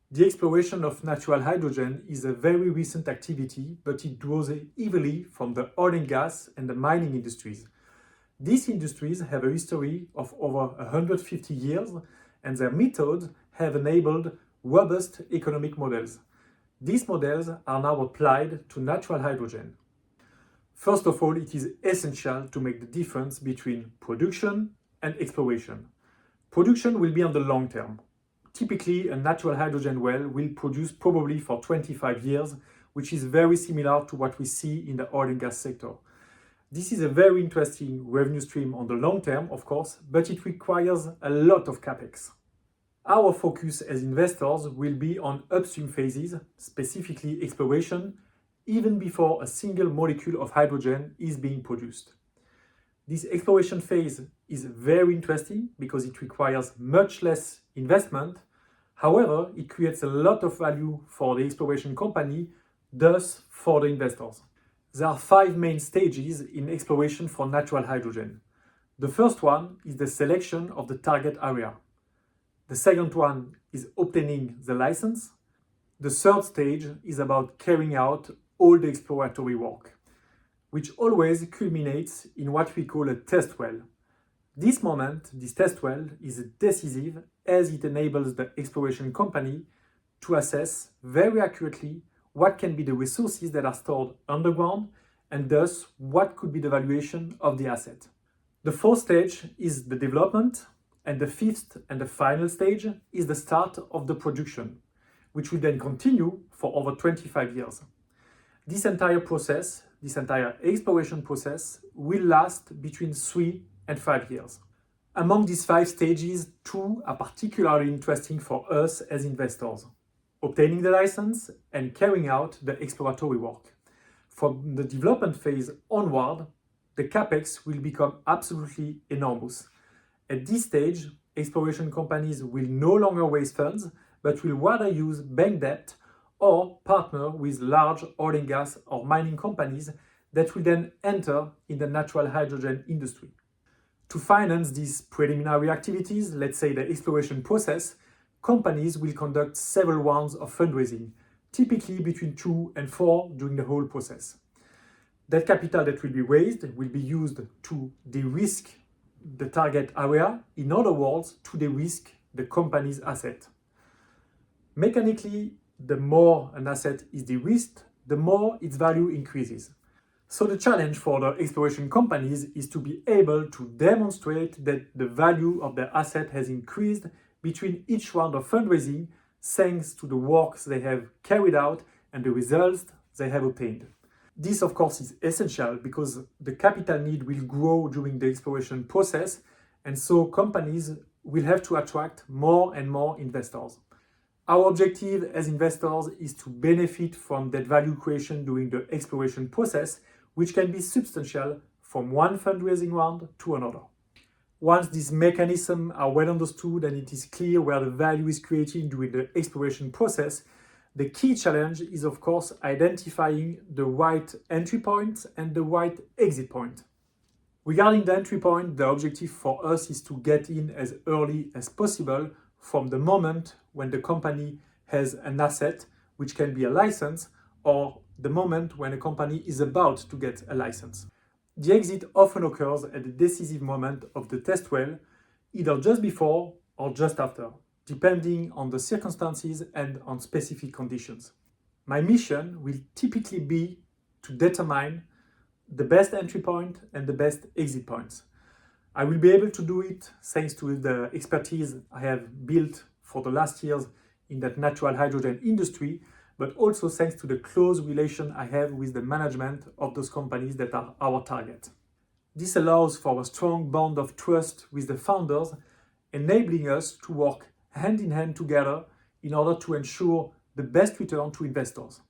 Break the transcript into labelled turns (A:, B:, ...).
A: The exploration of natural hydrogen is a very recent activity, but it draws heavily from the oil and gas and the mining industries. These industries have a history of over 150 years, and their methods have enabled robust economic models. These models are now applied to natural hydrogen. First of all, it is essential to make the difference between production and exploration. Production will be on the long term. Typically, a natural hydrogen well will produce probably for 25 years, which is very similar to what we see in the oil and gas sector. This is a very interesting revenue stream on the long term, of course, but it requires a lot of capex. Our focus as investors will be on upstream phases, specifically exploration, even before a single molecule of hydrogen is being produced. This exploration phase is very interesting because it requires much less investment. However, it creates a lot of value for the exploration company, thus for the investors. There are 5 main stages in exploration for natural hydrogen. The first one is the selection of the target area. The second one is obtaining the license. The third stage is about carrying out all the exploratory work, which always culminates in what we call a test well. This test well, is decisive as it enables the exploration company to assess very accurately what can be the resources that are stored underground and thus what could be the valuation of the asset. The fourth stage is the development, and the fifth and the final stage is the start of the production, which will then continue for over 25 years. This entire exploration process will last between 3 and 5 years. Among these 5 stages, 2 are particularly interesting for us as investors: obtaining the license and carrying out the exploratory work. From the development phase onward, the capex will become absolutely enormous. At this stage, exploration companies will no longer raise funds, but will rather use bank debt or partner with large oil and gas or mining companies that will then enter in the natural hydrogen industry. To finance these preliminary activities, let's say the exploration process, companies will conduct several rounds of fundraising, typically between 2 and 4 during the whole process. That capital that will be raised will be used to de-risk the target area, in other words, to de-risk the company's asset. Mechanically, the more an asset is de-risked, the more its value increases. So the challenge for the exploration companies is to be able to demonstrate that the value of their asset has increased between each round of fundraising, thanks to the works they have carried out and the results they have obtained. This, of course, is essential because the capital need will grow during the exploration process, and so companies will have to attract more and more investors. Our objective as investors is to benefit from that value creation during the exploration process, which can be substantial from one fundraising round to another. Once these mechanisms are well understood and it is clear where the value is created during the exploration process, the key challenge is, of course, identifying the right entry point and the right exit point. Regarding the entry point, the objective for us is to get in as early as possible from the moment when the company has an asset, which can be a license, or the moment when a company is about to get a license. The exit often occurs at the decisive moment of the test well, either just before or just after, depending on the circumstances and on specific conditions. My mission will typically be to determine the best entry point and the best exit points. I will be able to do it thanks to the expertise I have built for the last years in that natural hydrogen industry, but also thanks to the close relation I have with the management of those companies that are our target. This allows for a strong bond of trust with the founders, enabling us to work hand in hand together in order to ensure the best return to investors.